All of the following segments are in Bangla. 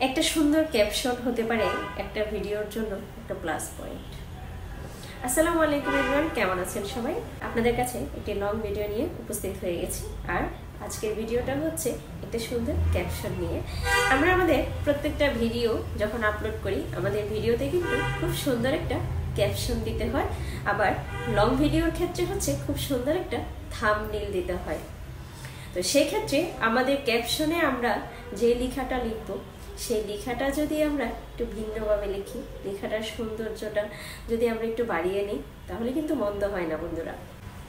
একটা সুন্দর ক্যাপশন হতে পারে একটা ভিডিওর জন্য একটা প্লাস পয়েন্ট। আসসালামু আলাইকুম এভরিওয়ান, কেমন আছেন সবাই? আপনাদের কাছে একটি লং ভিডিও নিয়ে উপস্থিত হয়ে গেছি। আর আজকের ভিডিওটা হচ্ছে একটা সুন্দর ক্যাপশন নিয়ে। আমরা আমাদের প্রত্যেকটা ভিডিও যখন আপলোড করি, আমাদের ভিডিওতে কিন্তু খুব সুন্দর একটা ক্যাপশন দিতে হয়। আবার লং ভিডিওর ক্ষেত্রে হচ্ছে খুব সুন্দর একটা থাম্বনেইল দিতে হয়। তো সেক্ষেত্রে আমাদের ক্যাপশনে আমরা যে লেখাটা লিখবো, সেই লেখাটা যদি আমরা একটু ভিন্নভাবে লিখি, লেখাটার সৌন্দর্যটা যদি আমরা একটু বাড়িয়ে নিই, তাহলে কিন্তু মন্দ হয় না বন্ধুরা।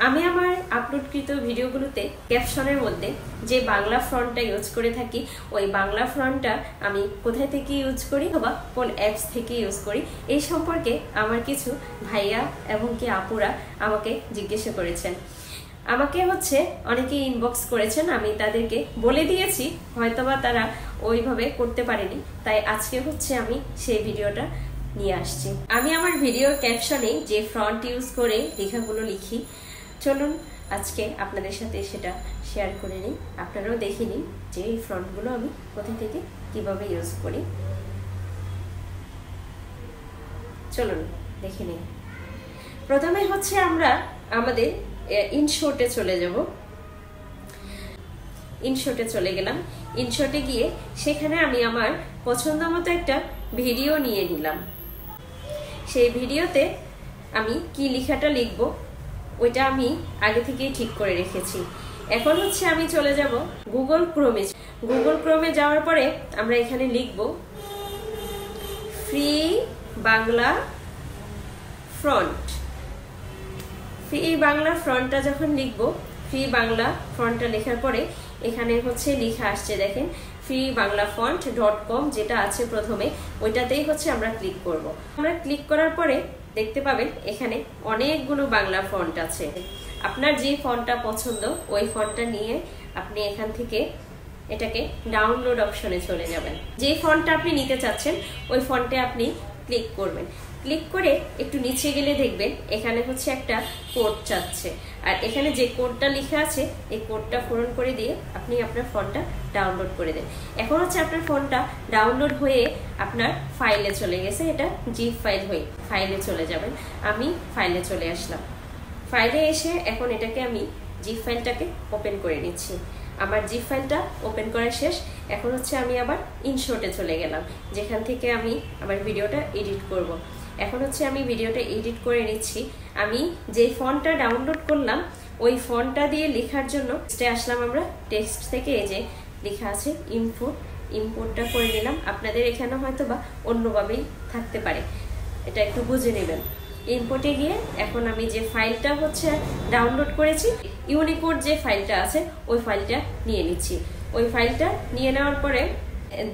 আমি আমার আপলোডকৃত ভিডিওগুলোতে ক্যাপশনের মধ্যে যে বাংলা ফন্টটা ইউজ করে থাকি, ওই বাংলা ফন্টটা আমি কোথায় থেকে ইউজ করি বা কোন অ্যাপস থেকে ইউজ করি, এই সম্পর্কে আমার কিছু ভাইয়া এবং কি আপুরা আমাকে জিজ্ঞাসা করেছেন। আমাকে হচ্ছে অনেকে ইনবক্স করেছেন, আমি তাদেরকে বলে দিয়েছি, হয়তোবা তারা ওইভাবে করতে পারেনি, তাই আজকে হচ্ছে আমি সেই ভিডিওটা নিয়ে আসছি। আমি আমার ভিডিওর ক্যাপশনে যে ফন্ট ইউজ করে লেখাগুলো লিখি, চলুন আজকে আপনাদের সাথে সেটা শেয়ার করে নিই। আপনারাও দেখে নিন যে এই ফন্টগুলো আমি কোথা থেকে কিভাবে ইউজ করি। চলুন দেখে নিই। প্রথমে হচ্ছে আমরা আমাদের ইনশর্টে চলে যাব। ইনশর্টে চলে গেলাম। ইনশর্টে গিয়ে সেখানে আমি আমার পছন্দ মতো একটা ভিডিও নিয়ে নিলাম। সেই ভিডিওতে আমি কি লেখাটা লিখবো ওইটা আমি আগে থেকেই ঠিক করে রেখেছি। এখন হচ্ছে আমি চলে যাব গুগল ক্রোমে। গুগল ক্রোমে যাওয়ার পরে আমরা এখানে লিখব free Bangla front. Free Bangla ফ্রন্টটা যখন লিখবো, ফ্রি বাংলা ফ্রন্টটা লেখার পরে এখানে হচ্ছে লেখা আসছে, দেখেন freebanglafont.com যেটা আছে প্রথমে, ওইটাতেই হচ্ছে আমরা ক্লিক করব। আমরা ক্লিক করার পরে দেখতে পাবেন এখানে অনেকগুলো বাংলা ফন্ট আছে। আপনার যে ফন্টটা পছন্দ ওই ফন্টটা নিয়ে আপনি এখান থেকে এটাকে ডাউনলোড অপশনে চলে যাবেন। যে ফন্টটা আপনি নিতে চাচ্ছেন ওই ফন্টে আপনি ক্লিক করবেন। ক্লিক করে একটু নিচে গেলে দেখবেন এখানে হচ্ছে একটা কোড চাচ্ছে, আর এখানে যে কোডটা লেখা আছে এই কোডটা পূরণ করে দিয়ে আপনি আপনার ফন্টটা ডাউনলোড করে দেন। এখন হচ্ছে আপনার ফন্টটা ডাউনলোড হয়ে আপনার ফাইলে চলে গেছে, এটা জিপ ফাইল হয়ে ফাইলে চলে যাবেন। আমি ফাইলে চলে আসলাম। ফাইলে এসে এখন এটাকে আমি জিপ ফাইলটাকে ওপেন করে নিচ্ছি। আমার জিপ ফাইলটা ওপেন করা শেষ। এখন হচ্ছে আমি আবার ইনশর্টে চলে গেলাম, যেখান থেকে আমি আমার ভিডিওটা এডিট করব। এখন হচ্ছে আমি ভিডিওটা এডিট করে নিচ্ছি। আমি যে ফন্টটা ডাউনলোড করলাম ওই ফন্টটা দিয়ে লেখার জন্য আসলাম আমরা টেক্সট থেকে, এই যে লেখা আছে ইম্পোর্ট, ইম্পোর্টটা করে নিলাম। আপনাদের এখানে হয়তো বা অন্যভাবেই থাকতে পারে, এটা একটু বুঝে নেবেন। ইম্পোর্টে গিয়ে এখন আমি যে ফাইলটা হচ্ছে ডাউনলোড করেছি, ইউনিকোড যে ফাইলটা আছে ওই ফাইলটা নিয়ে নিচ্ছি। ওই ফাইলটা নিয়ে নেওয়ার পরে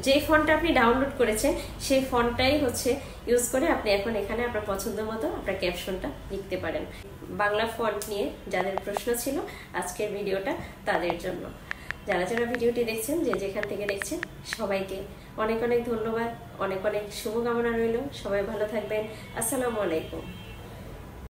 যে ফন্টটা আপনি ডাউনলোড করেছেন সেই ফন্টটাই হচ্ছে ইউজ করে আপনি এখন এখানে আপনার পছন্দ মতো আপনার ক্যাপশনটা লিখতে পারেন। বাংলা ফন্ট নিয়ে যাদের প্রশ্ন ছিল আজকের ভিডিওটা তাদের জন্য। যারা যারা ভিডিওটি দেখছেন, যে যেখান থেকে দেখছেন, সবাইকে অনেক অনেক ধন্যবাদ, অনেক অনেক শুভকামনা রইল। সবাই ভালো থাকবেন। আসসালামু আলাইকুম।